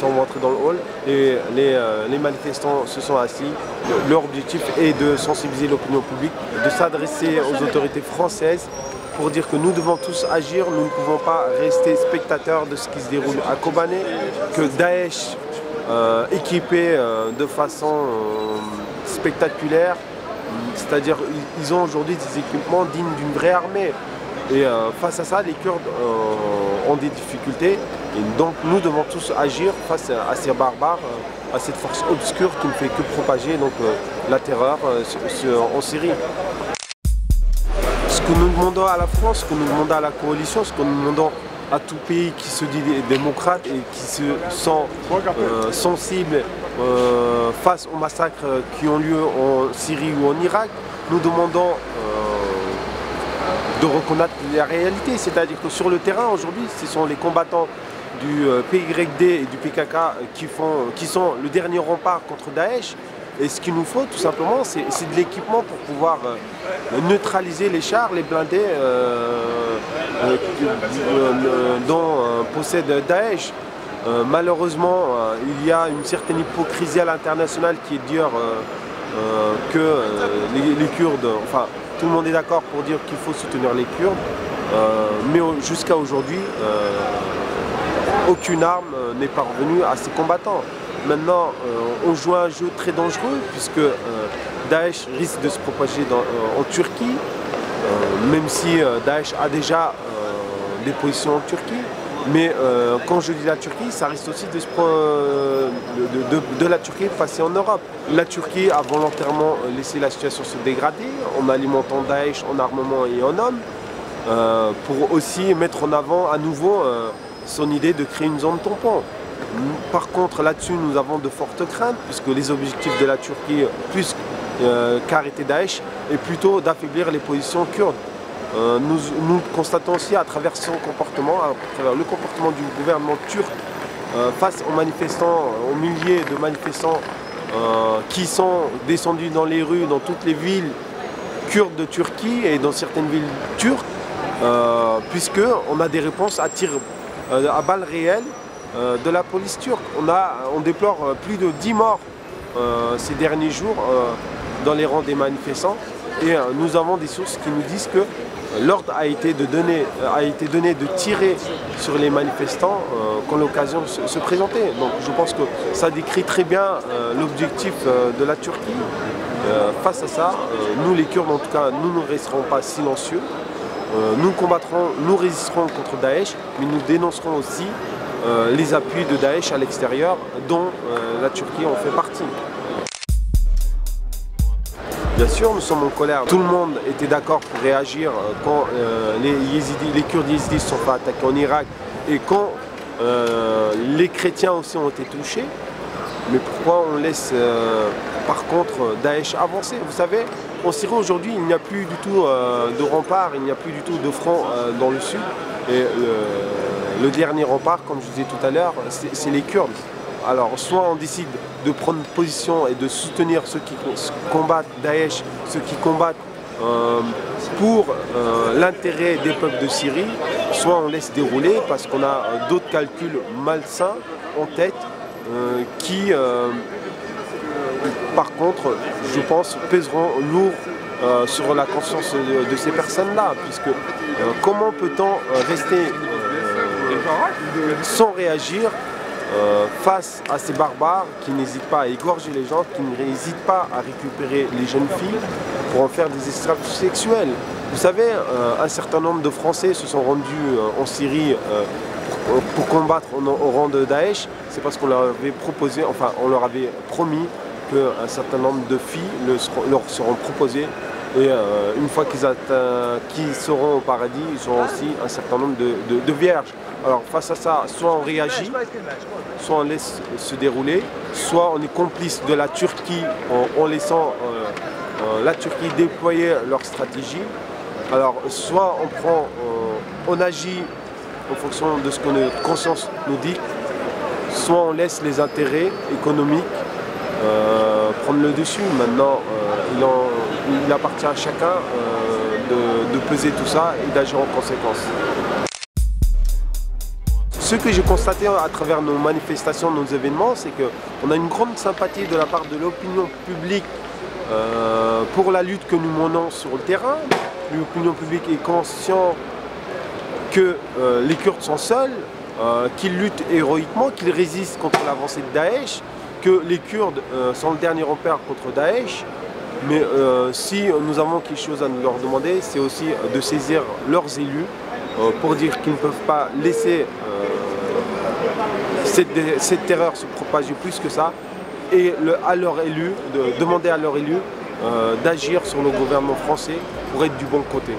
sont rentrés dans le hall et les manifestants se sont assis. Leur objectif est de sensibiliser l'opinion publique, de s'adresser aux autorités françaises pour dire que nous devons tous agir, nous ne pouvons pas rester spectateurs de ce qui se déroule à Kobané, que Daesh, équipé de façon spectaculaire, c'est-à-dire ils ont aujourd'hui des équipements dignes d'une vraie armée. Et face à ça, les Kurdes ont des difficultés. Et donc nous devons tous agir face à ces barbares, à cette force obscure qui ne fait que propager donc, la terreur en Syrie. Ce que nous demandons à la France, ce que nous demandons à la coalition, ce que nous demandons à tout pays qui se dit démocrate et qui se sent sensible face aux massacres qui ont lieu en Syrie ou en Irak, nous demandons de reconnaître la réalité, c'est-à-dire que sur le terrain aujourd'hui, ce sont les combattants du PYD et du PKK qui sont le dernier rempart contre Daesh. Et ce qu'il nous faut tout simplement, c'est de l'équipement pour pouvoir neutraliser les chars, les blindés dont possède Daesh. Malheureusement, il y a une certaine hypocrisie à l'international qui est de dire que les Kurdes, enfin tout le monde est d'accord pour dire qu'il faut soutenir les Kurdes, mais jusqu'à aujourd'hui, aucune arme n'est parvenue à ces combattants. Maintenant, on joue un jeu très dangereux puisque Daesh risque de se propager en Turquie, même si Daesh a déjà des positions en Turquie. Mais quand je dis la Turquie, ça risque aussi de la Turquie passer en Europe. La Turquie a volontairement laissé la situation se dégrader en alimentant Daesh en armement et en hommes pour aussi mettre en avant à nouveau son idée de créer une zone tampon. Par contre, là-dessus, nous avons de fortes craintes puisque les objectifs de la Turquie, plus qu'arrêter Daesh, est plutôt d'affaiblir les positions kurdes. Nous constatons aussi à travers son comportement, à travers le comportement du gouvernement turc face aux manifestants, aux milliers de manifestants qui sont descendus dans les rues, dans toutes les villes kurdes de Turquie et dans certaines villes turques, puisqu'on a des réponses à tir à balles réelles de la police turque. On déplore plus de 10 morts ces derniers jours dans les rangs des manifestants et nous avons des sources qui nous disent que l'ordre a été donné de tirer sur les manifestants quand l'occasion se présentait. Donc je pense que ça décrit très bien l'objectif de la Turquie. Face à ça, nous les Kurdes en tout cas, nous ne resterons pas silencieux. Nous combattrons, nous résisterons contre Daesh, mais nous dénoncerons aussi les appuis de Daesh à l'extérieur dont la Turquie en fait partie. Bien sûr, nous sommes en colère. Tout le monde était d'accord pour réagir quand les Kurdes yézidis se sont fait attaquer en Irak et quand les chrétiens aussi ont été touchés. Mais pourquoi on laisse par contre Daesh avancer? Vous savez, en Syrie aujourd'hui, il n'y a plus du tout de rempart, il n'y a plus du tout de front dans le sud. Et le dernier rempart, comme je disais tout à l'heure, c'est les Kurdes. Alors, soit on décide de prendre position et de soutenir ceux qui combattent Daesh, ceux qui combattent pour l'intérêt des peuples de Syrie, soit on laisse dérouler parce qu'on a d'autres calculs malsains en tête qui, par contre, je pense, pèseront lourd sur la conscience de ces personnes-là, puisque comment peut-on rester sans réagir face à ces barbares qui n'hésitent pas à égorger les gens, qui n'hésitent pas à récupérer les jeunes filles pour en faire des esclaves sexuels. Vous savez, un certain nombre de Français se sont rendus en Syrie pour combattre au rang de Daesh. C'est parce qu'on leur avait proposé, enfin on leur avait promis qu'un certain nombre de filles leur seront proposées. Et une fois qu'ils seront au paradis, ils auront aussi un certain nombre de vierges. Alors face à ça, soit on réagit, soit on laisse se dérouler, soit on est complice de la Turquie en laissant la Turquie déployer leur stratégie. Alors soit on agit en fonction de ce que notre conscience nous dit, soit on laisse les intérêts économiques prendre le dessus. Maintenant, il appartient à chacun de peser tout ça et d'agir en conséquence. Ce que j'ai constaté à travers nos manifestations, nos événements, c'est qu'on a une grande sympathie de la part de l'opinion publique pour la lutte que nous menons sur le terrain. L'opinion publique est consciente que les Kurdes sont seuls, qu'ils luttent héroïquement, qu'ils résistent contre l'avancée de Daesh, que les Kurdes sont le dernier repère contre Daesh. Mais si nous avons quelque chose à leur demander, c'est aussi de saisir leurs élus pour dire qu'ils ne peuvent pas laisser cette terreur se propager plus que ça, et à leurs élus, de demander à leurs élus d'agir sur le gouvernement français pour être du bon côté.